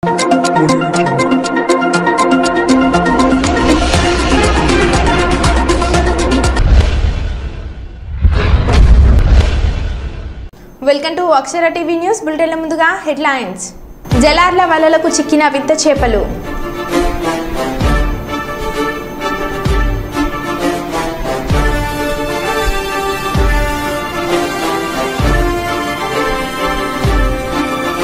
Welcome to Akshara TV news బులెటిన్ల ముందుగా headlines. జలార్ల వలలకు చిక్కిన వింత చేపలు.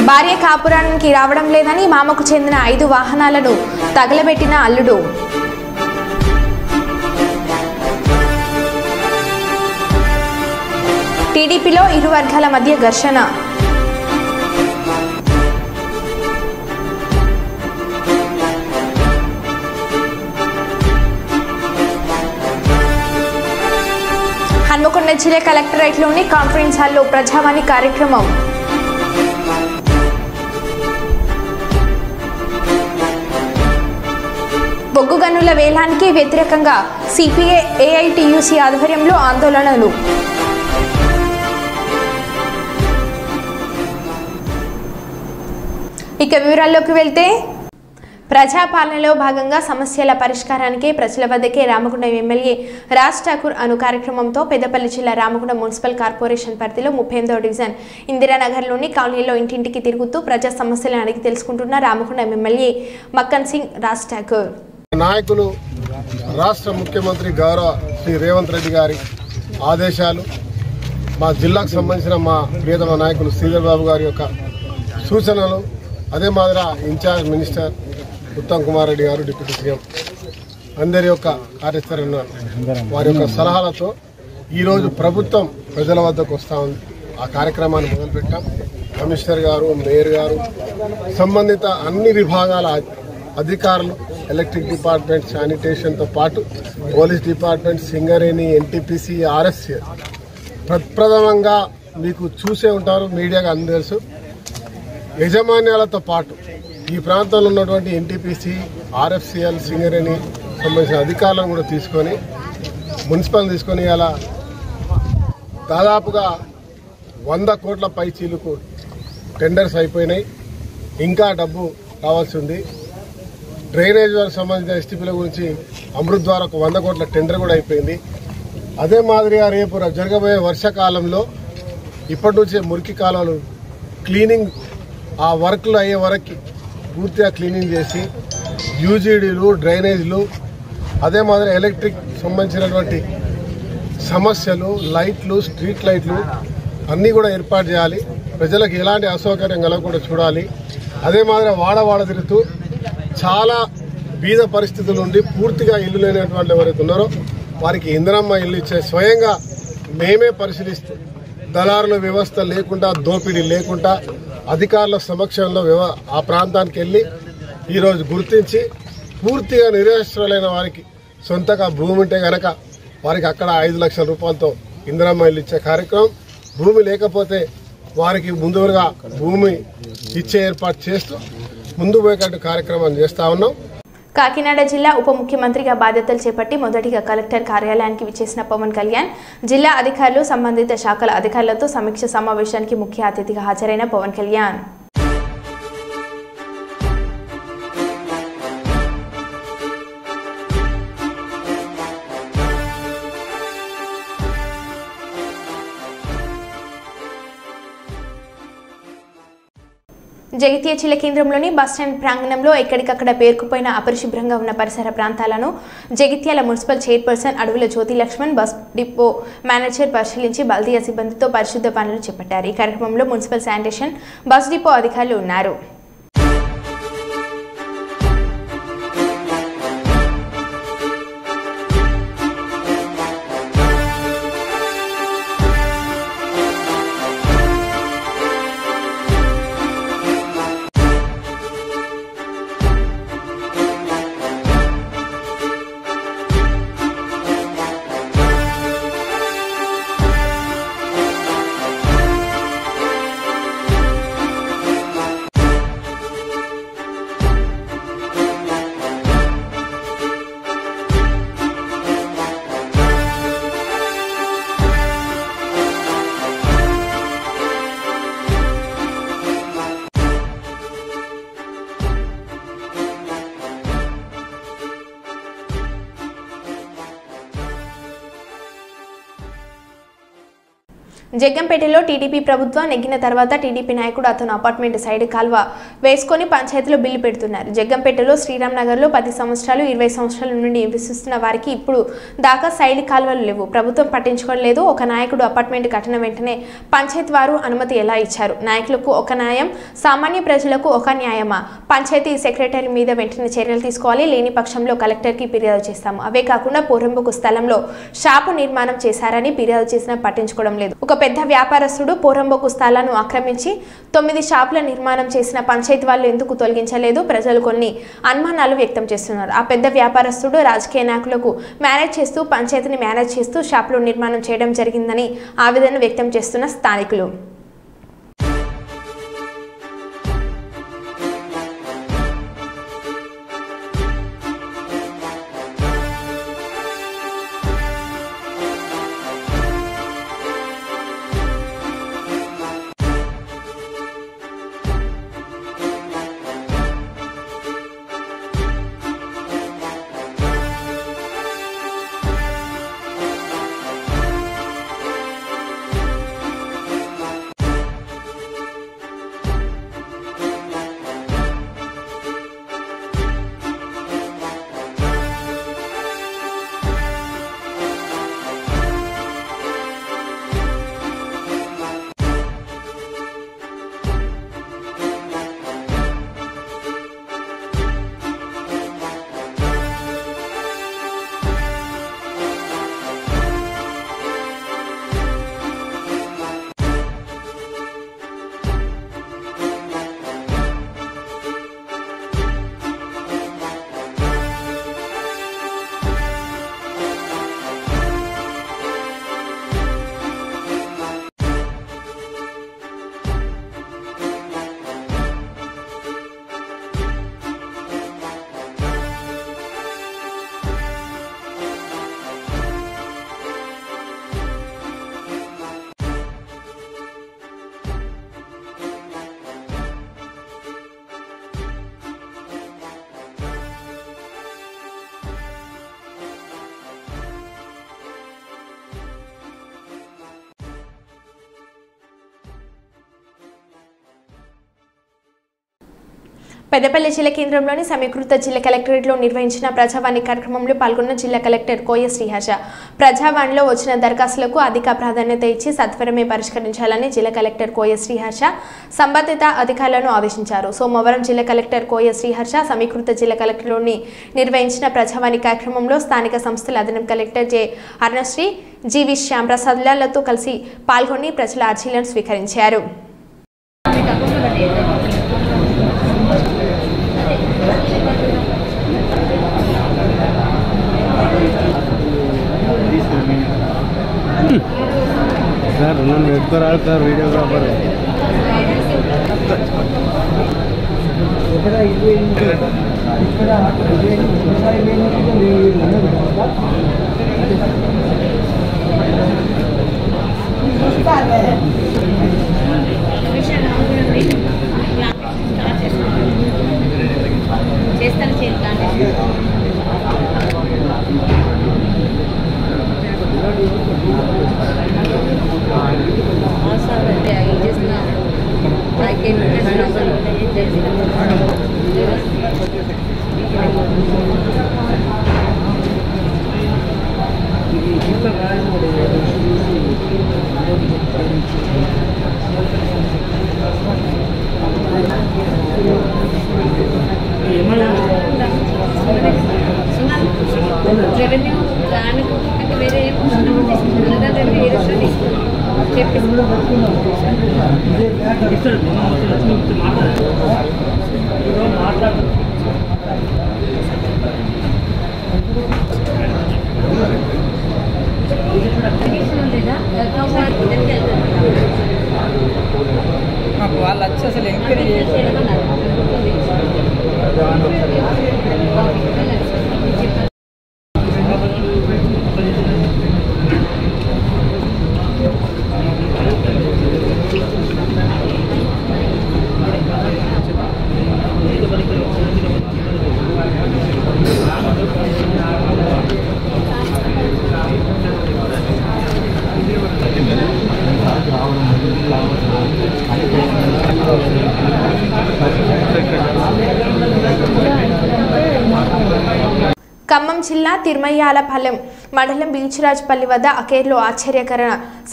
భార్య కాపురానికి రావడం లేదని మామకు చెందిన 5 వాహనాలను తగలబెట్టిన అల్లుడు. టీడీపీలో ఇరు వర్గాల మధ్య ఘర్షణ. హన్మకొండ జిల్లా కలెక్టరేట్లోని కాన్ఫరెన్స్ హాల్లో ప్రజావాణి కార్యక్రమం. బొగ్గు గనుల వేలానికి వ్యతిరేకంగా సిపిఐ ఏఐటియుసి ఆధ్వర్యంలో ఆందోళనలు. ఇక వివరాల్లోకి వెళ్తే, ప్రజాపాలనలో భాగంగా సమస్యల పరిష్కారానికి ప్రజల వద్దకే రామగుండం ఎమ్మెల్యే రాజ్ ఠాకూర్ అను కార్యక్రమంతో పెద్దపల్లి జిల్లా రామగుండం మున్సిపల్ కార్పొరేషన్ పరిధిలో 38వ డివిజన్ ఇందిరానగర్లోని కాలనీలో ఇంటింటికి తిరుగుతూ ప్రజా సమస్యలను అడిగి తెలుసుకుంటున్న రామగుండం ఎమ్మెల్యే మక్కన్ సింగ్ రాజ్ ఠాకూర్. నాయకులు రాష్ట్ర ముఖ్యమంత్రి గౌరవ శ్రీ రేవంత్ రెడ్డి గారి ఆదేశాలు, మా జిల్లాకు సంబంధించిన మా ప్రియతమ నాయకులు శ్రీధర్ బాబు గారి యొక్క సూచనలు, అదే మాదిరి ఇన్ఛార్జ్ మినిస్టర్ ఉత్తమ్ కుమార్ రెడ్డి గారు, డిప్యూటీ సీఎం అందరి యొక్క కార్యాచరణ వారి యొక్క సలహాలతో ఈరోజు ప్రభుత్వం ప్రజల వద్దకు వస్తూ ఉంది. ఆ కార్యక్రమాన్ని మొదలుపెట్టాం. కమిషనర్ గారు, మేయర్ గారు, సంబంధిత అన్ని విభాగాల అధికారులు, ఎలక్ట్రిక్ డిపార్ట్మెంట్, శానిటేషన్తో పాటు police department, Singareni, NTPC, RSC ప్రప్రథమంగా మీకు చూసే ఉంటారు, మీడియాగా అందరూ తెలుసు, యజమాన్యాలతో పాటు ఈ ప్రాంతంలో ఉన్నటువంటి ఎన్టీపీసీ, ఆర్ఎఫ్సిఎల్, సింగరేణి సంబంధించిన అధికారులను కూడా తీసుకొని మున్సిపల్ తీసుకొని అలా దాదాపుగా 100 కోట్ల పై చీలుకు టెండర్స్ అయిపోయినాయి. ఇంకా డబ్బు రావాల్సి ఉంది. డ్రైనేజ్ వారికి సంబంధించిన ఎస్టీపీల గురించి అమృత్ ద్వారా ఒక 100 కోట్ల టెండర్ కూడా అయిపోయింది. అదే మాదిరిగా రేపు జరగబోయే వర్షాకాలంలో ఇప్పటి నుంచే మురికి కాలువలు క్లీనింగ్, ఆ వర్క్లు అయ్యే వరకు పూర్తిగా క్లీనింగ్ చేసి యూజీడీలు, డ్రైనేజ్లు, అదే మాదిరి ఎలక్ట్రిక్ సంబంధించినటువంటి సమస్యలు, లైట్లు, స్ట్రీట్ లైట్లు అన్నీ కూడా ఏర్పాటు చేయాలి. ప్రజలకు ఎలాంటి అసౌకర్యం కలగకుండా చూడాలి. అదే మాదిరి వాడవాడ తిరుగుతూ చాలా బీద పరిస్థితులు ఉండి పూర్తిగా ఇల్లు లేనటువంటి ఎవరైతే ఉన్నారో వారికి ఇందిరమ్మ ఇల్లు ఇచ్చే స్వయంగా మేమే పరిశీలిస్తూ, దళారుల వ్యవస్థ లేకుండా, దోపిడీ లేకుండా అధికారుల సమక్షంలో ఆ ప్రాంతానికి వెళ్ళి ఈరోజు గుర్తించి పూర్తిగా నిరాశ్రయులైన వారికి సొంతగా భూమి ఉంటే కనుక వారికి అక్కడ 5 లక్షల రూపాయలతో ఇందిరమ్మ ఇల్లు ఇచ్చే కార్యక్రమం, భూమి లేకపోతే వారికి ముందుగా భూమి ఇచ్చే ఏర్పాటు చేస్తూ ముందు పోయేటట్టు కార్యక్రమం చేస్తా ఉన్నాం. కాకినాడ జిల్లా ఉప ముఖ్యమంత్రిగా బాధ్యతలు చేపట్టి మొదటిగా కలెక్టర్ కార్యాలయానికి విచ్చేసిన పవన్ కళ్యాణ్, జిల్లా అధికారులు, సంబంధిత శాఖల అధికారులతో సమీక్ష సమావేశానికి ముఖ్య అతిథిగా హాజరైన పవన్ కళ్యాణ్ జగిత్యాల జిల్లా కేంద్రంలోని బస్టాండ్ ప్రాంగణంలో ఎక్కడికక్కడ పేరుకుపోయిన అపరిశుభ్రంగా ఉన్న పరిసర ప్రాంతాలను జగిత్యాల మున్సిపల్ చైర్పర్సన్ అడవుల జ్యోతి లక్ష్మణ్, బస్ డిపో మేనేజర్ పరిశీలించి బల్దియా సిబ్బందితో పరిశుద్ధ పనులు చేపట్టారు. ఈ కార్యక్రమంలో మున్సిపల్ శానిటేషన్, బస్ డిపో అధికారులు ఉన్నారు. జగ్గంపేటలో టీడీపీ ప్రభుత్వం నెగ్గిన తర్వాత టీడీపీ నాయకుడు అతను అపార్ట్మెంట్ సైడ్ కాల్వ వేసుకొని పంచాయతీలో బిల్లు పెడుతున్నారు. జగ్గంపేటలో శ్రీరామ్ నగర్లో 10 సంవత్సరాలు 20 సంవత్సరాల నుండి నివసిస్తున్న వారికి ఇప్పుడు దాకా సైడ్ కాల్వలు లేవు. ప్రభుత్వం పట్టించుకోలేదు. ఒక నాయకుడు అపార్ట్మెంట్ కట్టిన వెంటనే పంచాయతీ వారు అనుమతి ఎలా ఇచ్చారు? నాయకులకు ఒక న్యాయం, సామాన్య ప్రజలకు ఒక న్యాయమా? పంచాయతీ సెక్రటరీ మీద వెంటనే చర్యలు తీసుకోవాలి. లేని పక్షంలో కలెక్టర్కి ఫిర్యాదు చేస్తాము. అవే కాకుండా పోరంబోకు స్థలంలో షాపు నిర్మాణం చేశారని ఫిర్యాదు చేసినా పట్టించుకోవడం లేదు. ఒక పెద్ద వ్యాపారస్తుడు పోరంబోకు స్థలాలను ఆక్రమించి 9 షాపుల నిర్మాణం చేసిన పంచాయతీ వాళ్ళు ఎందుకు తొలగించలేదు? ప్రజలు కొన్ని అనుమానాలు వ్యక్తం చేస్తున్నారు. ఆ పెద్ద వ్యాపారస్తుడు రాజకీయ నాయకులకు మేనేజ్ చేస్తూ పంచాయతీని మేనేజ్ చేస్తూ షాపులు నిర్మాణం చేయడం జరిగిందని ఆవేదన వ్యక్తం చేస్తున్న స్థానికులు. పెద్దపల్లి జిల్లా కేంద్రంలోని సమీకృత జిల్లా కలెక్టరేట్లో నిర్వహించిన ప్రజావాణి కార్యక్రమంలో పాల్గొన్న జిల్లా కలెక్టర్ కోయ శ్రీహర్ష ప్రజావాణిలో వచ్చిన దరఖాస్తులకు అధిక ప్రాధాన్యత ఇచ్చి సత్వరమే పరిష్కరించాలని జిల్లా కలెక్టర్ కోయ శ్రీహర్ష సంబంధిత అధికారులను ఆదేశించారు. సోమవారం జిల్లా కలెక్టర్ కోయ శ్రీహర్ష సమీకృత జిల్లా కలెక్టర్లోని నిర్వహించిన ప్రజావాణి కార్యక్రమంలో స్థానిక సంస్థల అదనపు కలెక్టర్ జె అరుణశ్రీ, జీవి శ్యాంప్రసాద్లతో కలిసి పాల్గొని ప్రజల అర్జీలను స్వీకరించారు. సార్ నన్ను ఎత్తుకోరాలి సార్ వీడియోగ్రాఫర్. రెవెన్యూ ప్లాన్ వేరే వాళ్ళు వచ్చి అసలు ఎంక్వైరీ ఖమ్మం జిల్లా తిరుమయ్యాలపాలెం మండలం బీచ్రాజ్పల్లి వద్ద అకేర్లో ఆశ్చర్యకర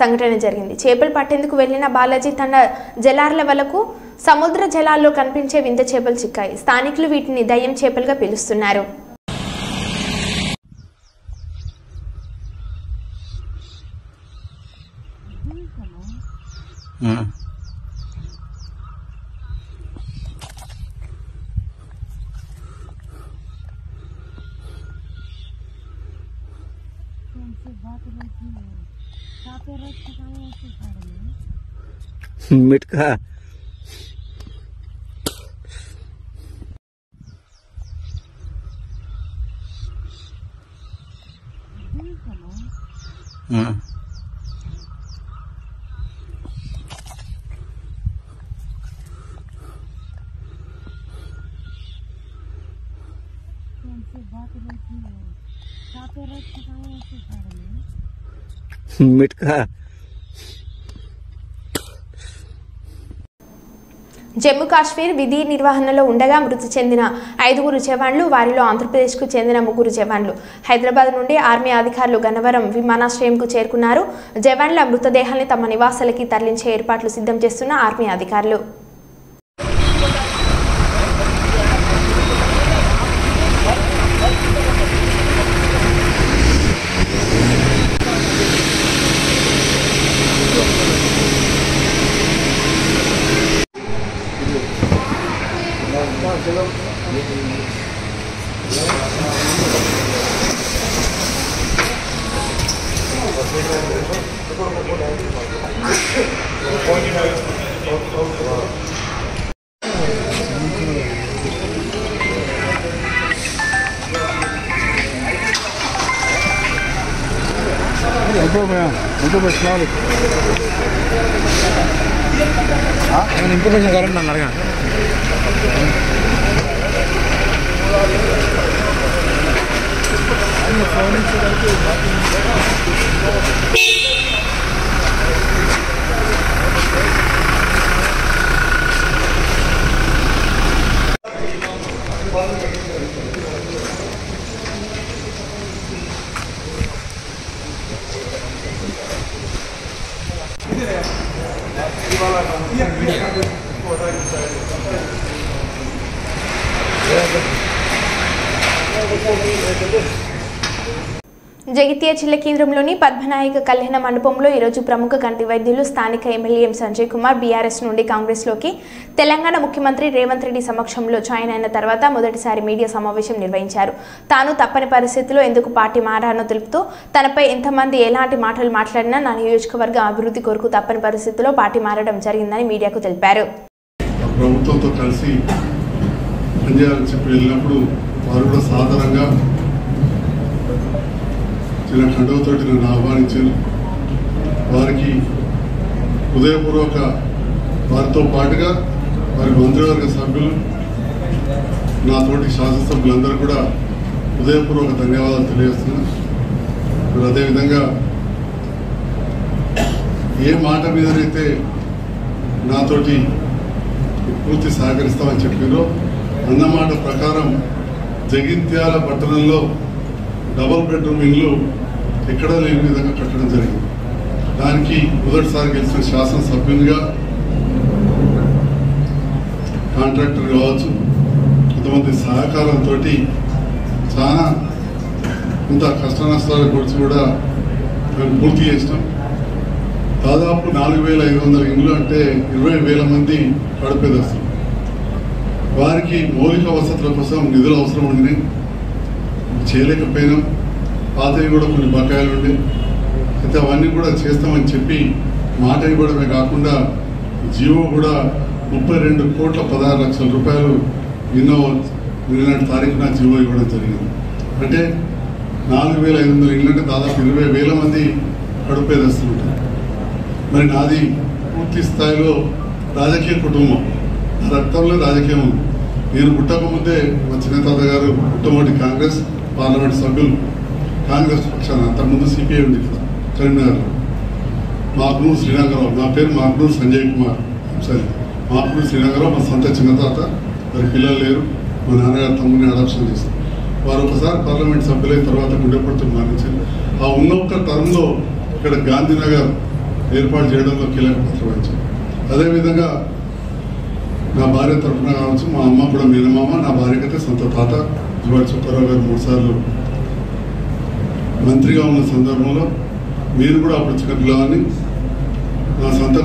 సంఘటన జరిగింది. చేపలు పట్టేందుకు వెళ్లిన బాలాజీ తండ జలార్ల వలకు సముద్ర జలాల్లో కనిపించే వింత చేపలు చిక్కాయి. స్థానికులు వీటిని దయ్యం చేపలుగా పిలుస్తున్నారు. मिटका मिटका జమ్మూ కాశ్మీర్ విధి నిర్వహణలో ఉండగా మృతి చెందిన 5 జవాన్లు, వారిలో ఆంధ్రప్రదేశ్కు చెందిన 3 జవాన్లు హైదరాబాద్ నుండి ఆర్మీ అధికారులు గన్నవరం విమానాశ్రయంకు చేరుకున్నారు. జవాన్ల మృతదేహాన్ని తమ నివాసాలకి తరలించే ఏర్పాట్లు సిద్ధం చేస్తున్న ఆర్మీ అధికారులు. इन्फॉर्मेशन कारण ना लगा జగిత్యాల జిల్లా కేంద్రంలోని పద్మనాయక కళ్యాణ మండపంలో ఈరోజు ప్రముఖ కంటి వైద్యులు స్థానిక ఎమ్మెల్యే సంజయ్ కుమార్ బీఆర్ఎస్ నుండి కాంగ్రెస్లోకి తెలంగాణ ముఖ్యమంత్రి రేవంత్ రెడ్డి సమక్షంలో జాయిన్ అయిన తర్వాత మొదటిసారి మీడియా సమావేశం నిర్వహించారు. తాను తప్పని పరిస్థితుల్లో ఎందుకు పార్టీ మారానో తెలుపుతూ తనపై ఎంతమంది ఎలాంటి మాటలు మాట్లాడినా నా నియోజకవర్గ అభివృద్ధి కొరకు తప్పని పరిస్థితుల్లో పార్టీ మారడం జరిగిందని మీడియాకు తెలిపారు. ప్రభుత్వంతో కలిసి పనిచేయాలని చెప్పి వెళ్ళినప్పుడు వారు కూడా సాధారణంగా చిన్న కండువతోటి నన్ను ఆహ్వానించారు. వారికి హృదయపూర్వక వారితో పాటుగా వారి మంత్రివర్గ సభ్యులు, నాతోటి శాసనసభ్యులందరూ కూడా హృదయపూర్వక ధన్యవాదాలు తెలియజేస్తున్నాను. మరి అదేవిధంగా ఏ మాట మీదనైతే నాతోటి పూర్తి సహకరిస్తామని చెప్పారో అన్నమాట ప్రకారం జగిత్యాల పట్టణంలో డబుల్ బెడ్రూమ్ ఇల్లు ఎక్కడా లేని విధంగా కట్టడం జరిగింది. దానికి మొదటిసారి గెలిచిన శాసనసభ్యునిగా, కాంట్రాక్టర్ కావచ్చు, కొంతమంది సహకారంతో చాలా ఇంత కష్ట నష్టాలు గురించి కూడా మేము పూర్తి చేసినాం. దాదాపు 4,500 ఇండ్లు అంటే 20,000 మంది కడుపేదస్తులు. వారికి మౌలిక వసతుల కోసం నిధులు అవసరం ఉండి చేయలేకపోయినాం. పాతవి కూడా కొన్ని బకాయిలు ఉండే, అయితే అవన్నీ కూడా చేస్తామని చెప్పి మాట ఇవ్వడమే కాకుండా జీవో కూడా 32,16,00,000 రూపాయలు నిన్నటి తారీఖున జీవో ఇవ్వడం జరిగింది. అంటే 4,500 ఇళ్ళు అంటే దాదాపు 20,000 మంది కడుపేదస్తులు ఉంటారు. మరి నాది పూర్తి స్థాయిలో రాజకీయ కుటుంబం, రక్తంలో రాజకీయం ఉంది. నేను పుట్టకముందే మా చిన్నతాత గారు పుట్టమోటి కాంగ్రెస్ పార్లమెంట్ సభ్యులు, కాంగ్రెస్ పక్షాన. అంతకుముందు సిపిఐ ఉంది కరీంనగర్లో. మాకునూరు శ్రీరంగరావు, నా పేరు మాకునూరు సంజయ్ కుమార్. సరే, మాకునూరు శ్రీరంగరావు మా సొంత చిన్నతాత. మరి పిల్లలు లేరు. మా నాన్నగారు తమ్ముడిని అడాప్షన్ చేస్తారు. వారు ఒకసారి పార్లమెంట్ సభ్యులైన తర్వాత గుండెపడుతూ మరణించారు. ఆ ఉన్న ఒక్క టర్మ్లో ఇక్కడ గాంధీనగర్ ఏర్పాటు చేయడంలో కీలక పాత్ర వహించారు. అదేవిధంగా నా భార్య తరఫున కావచ్చు, మా అమ్మ కూడా మేనమామ, నా భార్యకైతే సొంత తాత జువాడి సుబ్బారావు గారు 3 సార్లు మంత్రిగా ఉన్న సందర్భంలో మీరు కూడా అప్పుడు చిన్న పిల్లవాడిని నా సొంత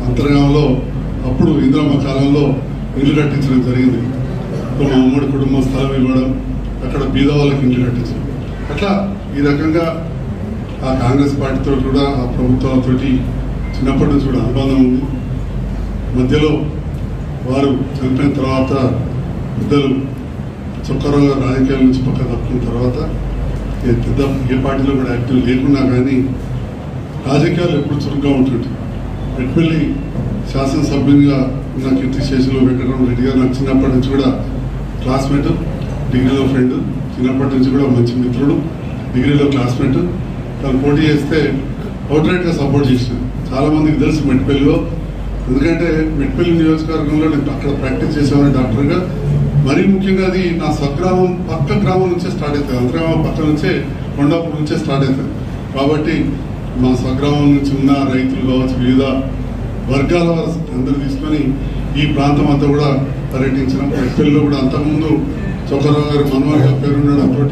అంతర్గామంలో అప్పుడు ఇందిరమ్మ కాలంలో ఇల్లు కట్టించడం జరిగింది. మా ఉమ్మడి కుటుంబం స్థలం ఇవ్వడం, అక్కడ బీద వాళ్ళకి ఇల్లు కట్టించడం, అట్లా ఈ రకంగా ఆ కాంగ్రెస్ పార్టీతో కూడా ఆ ప్రభుత్వాలతో చిన్నప్పటి నుంచి కూడా అనుబంధం ఉంది. మధ్యలో వారు చనిపోయిన తర్వాత పెద్దలు చుక్కారావు గారు రాజకీయాల నుంచి పక్క తప్పుకున్న తర్వాత ఏ పార్టీలో కూడా యాక్టివ్ లేకున్నా కానీ రాజకీయాలు ఎప్పుడు చురుగ్గా ఉంటుంటాయి. మెట్పల్లి శాసనసభ్యునిగా ఉన్న కీర్తిశేషులు వెంకటరమణ రెడ్డి గారు నాకు చిన్నప్పటి నుంచి కూడా క్లాస్మేట్, డిగ్రీలో ఫ్రెండ్, చిన్నప్పటి నుంచి కూడా మంచి మిత్రుడు, డిగ్రీలో క్లాస్మేట్. తను పోటీ చేస్తే అవుట్రైట్గా సపోర్ట్ చేసిన చాలా మందికి తెలుసు మెట్పల్లిలో. ఎందుకంటే మెట్పల్లి నియోజకవర్గంలో నేను అక్కడ ప్రాక్టీస్ చేసేవాడిని డాక్టర్గా. మరీ ముఖ్యంగా అది నా స్వగ్రామం పక్క గ్రామం నుంచే స్టార్ట్ అవుతుంది, అంతర్గ్రామం పక్క నుంచే కొండాపూర్ నుంచే స్టార్ట్ అవుతుంది. కాబట్టి మా స్వగ్రామం నుంచి ఉన్న రైతులు కావచ్చు, వివిధ వర్గాల వారు అందరూ తీసుకొని ఈ ప్రాంతం అంతా కూడా పర్యటించడం. మెట్పల్లిలో కూడా అంతకుముందు చొక్కరావు గారు మనవారిగా పేరుండడంతో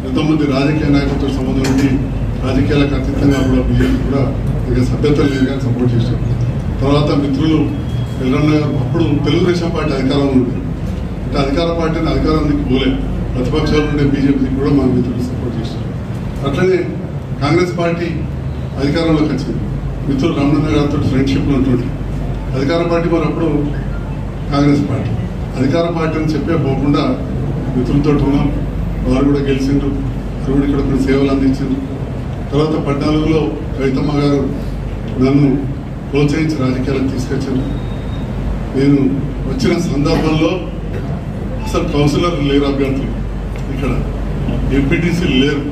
ఎంతోమంది రాజకీయ నాయకులతో సంబంధం ఉండి రాజకీయాలకు అతీతంగా కూడా బీజేపీ కూడా ఇక సభ్యత లేదు కానీ సపోర్ట్ చేశారు. తర్వాత మిత్రులు ఎల్లన్న గారు అప్పుడు తెలుగుదేశం పార్టీ అధికారంలో ఉండేది, అంటే అధికార పార్టీని అధికారానికి పోలేదు, ప్రతిపక్షాలు ఉండే బీజేపీకి కూడా మా మిత్రులు సపోర్ట్ చేశారు. అట్లనే కాంగ్రెస్ పార్టీ అధికారంలోకి వచ్చింది, మిత్రులు రమణ గారితో ఫ్రెండ్షిప్లో ఉంటుంది. అధికార పార్టీ మరి అప్పుడు కాంగ్రెస్ పార్టీ అధికార పార్టీ అని చెప్పే పోకుండా మిత్రులతో ఉన్నాం. వారు కూడా గెలిచిండ్రు, వారు కూడా ఇక్కడ కొన్ని సేవలు అందించారు. తర్వాత 14లో కవితమ్మ గారు నన్ను ప్రోత్సహించి రాజకీయాలకు తీసుకొచ్చారు. నేను వచ్చిన సందర్భంలో అసలు కౌన్సిలర్ లేరు, అభ్యర్థులు ఇక్కడ ఎంపీటీసీలు లేరు.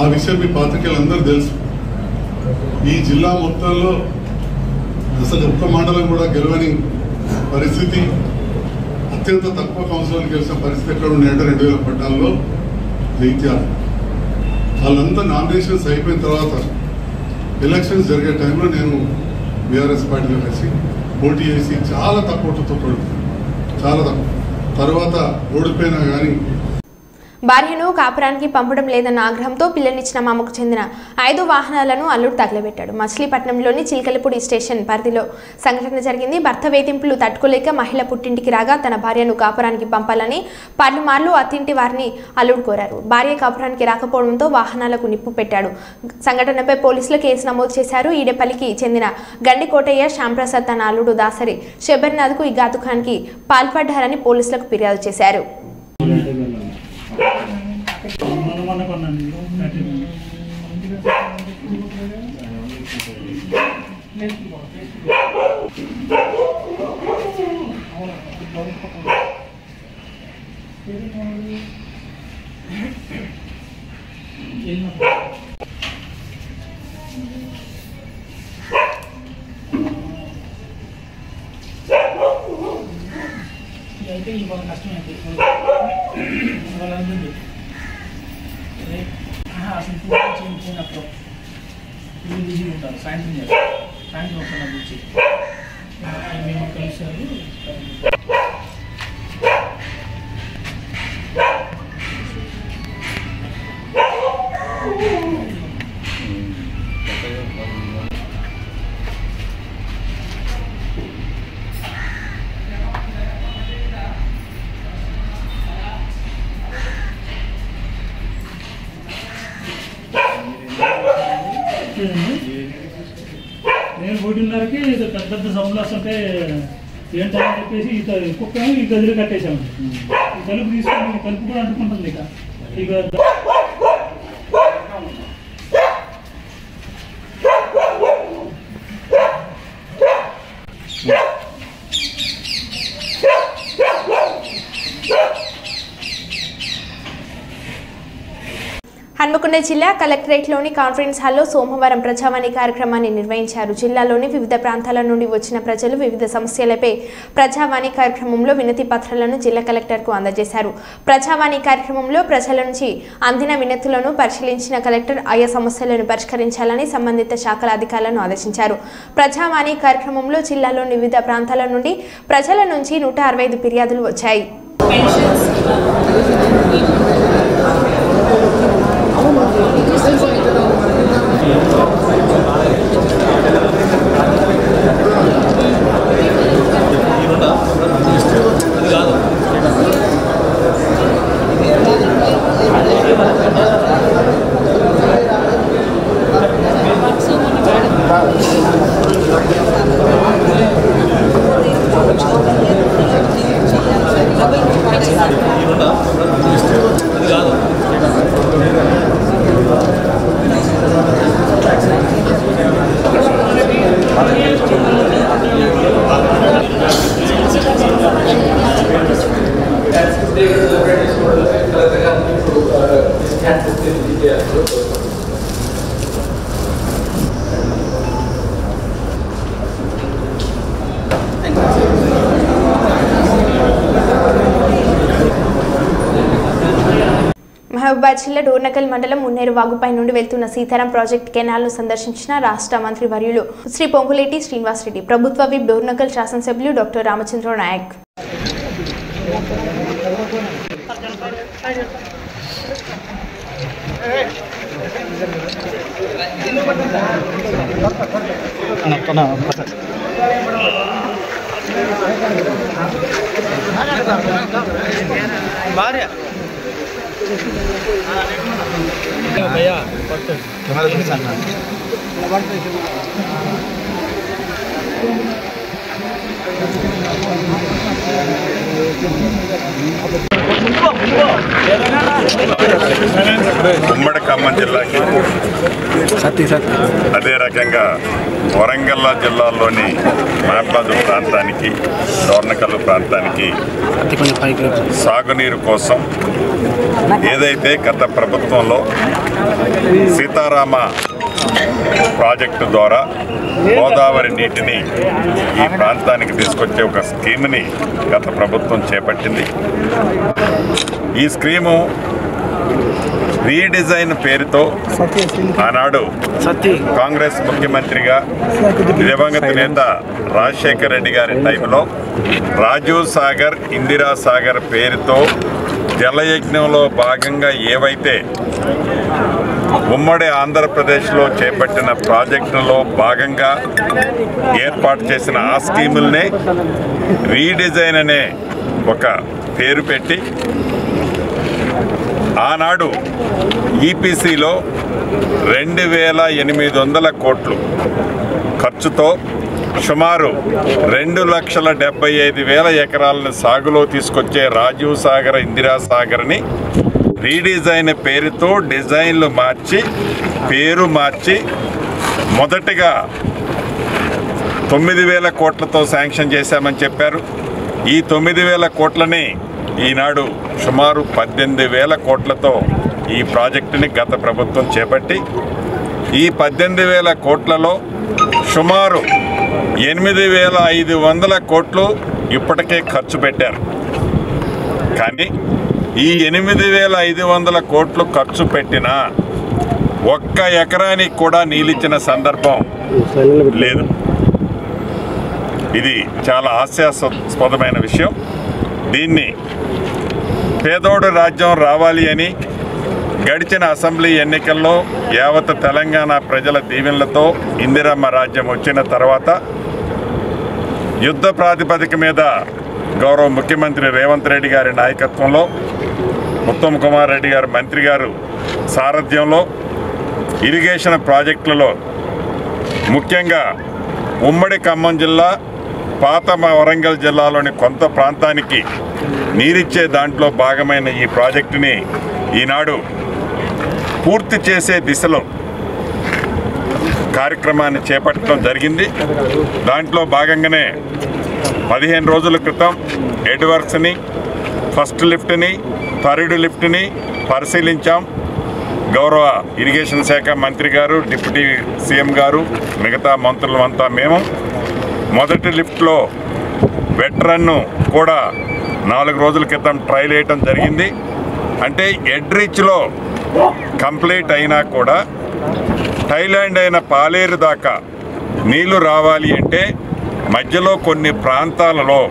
ఆ విషయం మీ పాత్రికేయులందరూ తెలుసు. ఈ జిల్లా మొత్తంలో అసలు ఒక్క మండలం కూడా గెలవని పరిస్థితి, అత్యంత తక్కువ కౌన్సిలర్లు గెలిచిన పరిస్థితి ఎక్కడ ఉన్నాయంటే 2014లో జైత్యాల. వాళ్ళంతా నామినేషన్స్ అయిపోయిన తర్వాత ఎలక్షన్స్ జరిగే టైంలో నేను బీఆర్ఎస్ పార్టీలో కలిసి పోటీ చేసి చాలా తక్కువతో చాలా తక్కువ తర్వాత ఓడిపోయినా కానీ భార్యను కాపురానికి పంపడం లేదన్న ఆగ్రహంతో పిల్లనిచ్చిన మామకు చెందిన 5 వాహనాలను అల్లుడు తగలబెట్టాడు. మచిలీపట్నంలోని చిలకలపూడి స్టేషన్ పరిధిలో సంఘటన జరిగింది. భర్త వేధింపులు తట్టుకోలేక మహిళ పుట్టింటికి రాగా తన భార్యను కాపురానికి పంపాలని పలుమార్లు అత్తింటి వారిని అల్లుడు కోరారు. భార్య కాపురానికి రాకపోవడంతో వాహనాలకు నిప్పు పెట్టాడు. సంఘటనపై పోలీసులు కేసు నమోదు చేశారు. ఈడపల్లికి చెందిన గండి కోటయ్య శ్యాంప్రసాద్ తన అల్లుడు దాసరి షబర్నాథ్కు ఈ ఘాతుకానికి పాల్పడ్డారని పోలీసులకు ఫిర్యాదు చేశారు. అయితే ఇవాళ కష్టమైంది అసలు పూర్తినప్పుడు ఇల్లు బిజీ ఉంటారు. సాయంత్రం వస్తున్న గురించి మేము కలిసారు. నేను 1:30కి పెద్ద పెద్ద సౌండ్లు వస్తుంటే ఏంటని చెప్పేసి కుక్క ఈ గదిలో కట్టేసాము. ఈ తలుపు తీసుకొని తలుపు కూడా అంటుకుంటుంది. ఇక హన్మకొండ జిల్లా కలెక్టరేట్లోని కాన్ఫరెన్స్ హాల్లో సోమవారం ప్రజావాణి కార్యక్రమాన్ని నిర్వహించారు. జిల్లాలోని వివిధ ప్రాంతాల నుండి వచ్చిన ప్రజలు వివిధ సమస్యలపై ప్రజావాణి కార్యక్రమంలో వినతి పత్రాలను జిల్లా కలెక్టర్కు అందజేశారు. ప్రజావాణి కార్యక్రమంలో ప్రజల నుంచి అందిన వినతులను పరిశీలించిన కలెక్టర్ ఆయా సమస్యలను పరిష్కరించాలని సంబంధిత శాఖల అధికారులను ఆదేశించారు. ప్రజావాణి కార్యక్రమంలో జిల్లాలోని వివిధ ప్రాంతాల నుండి ప్రజల నుంచి 165 ఫిర్యాదులు వచ్చాయి. మహబూబాబాద్ జిల్లా డోర్నకల్ మండలం మున్నేరు వాగుపై నుండి వెళ్తున్న సీతారాం ప్రాజెక్ట్ కెనాల్ను సందర్శించిన రాష్ట్ర మంత్రి వర్యులు శ్రీ పొంగులేటి శ్రీనివాసరెడ్డి, ప్రభుత్వ విప్ డోర్నకల్ శాసనసభ్యులు డాక్టర్ రామచంద్ర నాయక్. भैया ఉమ్మడి ఖమ్మం జిల్లాకి అదే రకంగా వరంగల్ జిల్లాలోని మహబూబాబాద్ ప్రాంతానికి డోర్నకల్ ప్రాంతానికి సాగునీరు కోసం ఏదైతే గత ప్రభుత్వంలో సీతారామ ప్రాజెక్టు ద్వారా గోదావరి నీటిని ఈ ప్రాంతానికి తీసుకొచ్చే ఒక స్కీమ్ని గత ప్రభుత్వం చేపట్టింది. ఈ స్కీము రీడిజైన్ పేరుతో ఆనాడు కాంగ్రెస్ ముఖ్యమంత్రిగా దివంగత నేత రాజశేఖర రెడ్డి గారి టైంలో రాజీవ్ సాగర్, ఇందిరా సాగర్ పేరుతో జలయజ్ఞంలో భాగంగా ఏవైతే ఉమ్మడి ఆంధ్రప్రదేశ్లో చేపట్టిన ప్రాజెక్టులో భాగంగా ఏర్పాటు చేసిన ఆ స్కీముల్నే రీడిజైన్ అనే ఒక పేరు పెట్టి ఆనాడు ఈపీసీలో 2,800 కోట్లు ఖర్చుతో సుమారు 2,75,000 ఎకరాలను సాగులో తీసుకొచ్చే రాజీవ్ సాగర్, ఇందిరా సాగర్ని రీడిజైన్ పేరుతో డిజైన్లు మార్చి పేరు మార్చి మొదటిగా 9,000 కోట్లతో శాంక్షన్ చేశామని చెప్పారు. ఈ 9,000 కోట్లని ఈనాడు సుమారు 18,000 కోట్లతో ఈ ప్రాజెక్టుని గత ప్రభుత్వం చేపట్టి ఈ 18,000 కోట్లలో సుమారు 8,500 కోట్లు ఇప్పటికే ఖర్చు పెట్టారు. కానీ ఈ 8,500 కోట్లు ఖర్చు పెట్టినా ఒక్క ఎకరానికి కూడా నీళ్ళిచ్చిన సందర్భం లేదు. ఇది చాలా హాస్యాస్పదమైన విషయం. దీన్ని పేదోడు రాజ్యం రావాలి అని గడిచిన అసెంబ్లీ ఎన్నికల్లో యావత్ తెలంగాణ ప్రజల దీవెనలతో ఇందిరమ్మ రాజ్యం వచ్చిన తర్వాత యుద్ధ ప్రాతిపదిక మీద గౌరవ ముఖ్యమంత్రి రేవంత్ రెడ్డి గారి నాయకత్వంలో ఉత్తమ్ కుమార్ రెడ్డి గారు మంత్రి గారు సారథ్యంలో ఇరిగేషన్ ప్రాజెక్టులలో ముఖ్యంగా ఉమ్మడి ఖమ్మం జిల్లా, పాత వరంగల్ జిల్లాలోని కొంత ప్రాంతానికి నీరిచ్చే దాంట్లో భాగమైన ఈ ప్రాజెక్టుని ఈనాడు పూర్తి చేసే దిశలో కార్యక్రమాన్ని చేపట్టడం జరిగింది. దాంట్లో భాగంగానే 15 రోజుల క్రితం హెడ్ వర్క్స్ని, ఫస్ట్ లిఫ్ట్ని, థర్డ్ లిఫ్ట్ని పరిశీలించాం. గౌరవ ఇరిగేషన్ శాఖ మంత్రి గారు, డిప్యూటీ సీఎం గారు, మిగతా మంత్రులంతా మేము మొదటి లిఫ్ట్లో వెటరన్ను కూడా 4 రోజుల క్రితం ట్రయల్ వేయటం జరిగింది. అంటే ఎడ్రిచ్లో కంప్లీట్ అయినా కూడా థైలాండ్ అయిన పాలేరు దాకా నీళ్లు రావాలి అంటే మధ్యలో కొన్ని ప్రాంతాలలో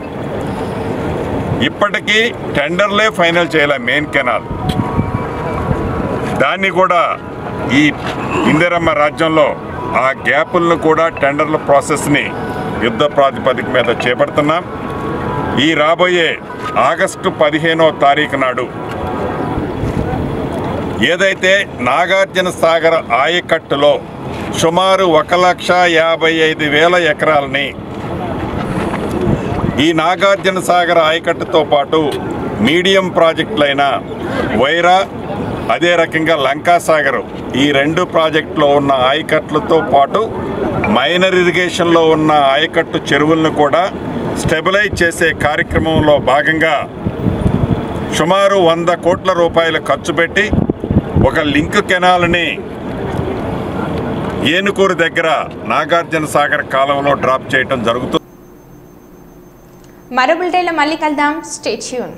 ఇప్పటికీ టెండర్లే ఫైనల్ చేయాలి. మెయిన్ కెనాల్ దాన్ని కూడా ఈ ఇందిరమ్మ రాజ్యంలో ఆ గ్యాపులను కూడా టెండర్ల ప్రాసెస్ని యుద్ధ ప్రాతిపదిక మీద చేపడుతున్నాం. ఈ రాబోయే ఆగస్టు 15వ తారీఖు నాడు ఏదైతే నాగార్జున సాగర్ ఆయకట్టులో సుమారు 1,55,000 ఎకరాలని ఈ నాగార్జున సాగర్ ఆయకట్టుతో పాటు మీడియం ప్రాజెక్టులైన వైరా, అదే రకంగా లంకాసాగర్, ఈ 2 ప్రాజెక్టులో ఉన్న ఆయకట్లతో పాటు మైనర్ ఇరిగేషన్లో ఉన్న ఆయకట్టు చెరువులను కూడా స్టెబిలైజ్ చేసే కార్యక్రమంలో భాగంగా సుమారు 100 కోట్ల రూపాయలు ఖర్చు పెట్టి ఒక లింక్ కెనాల్ని ఏనుకూరు దగ్గర నాగార్జున సాగర్ కాలంలో డ్రాప్ చేయడం జరుగుతుంది. మరో బులెటిన్లో మళ్ళీ కలుద్దాం. Stay tune.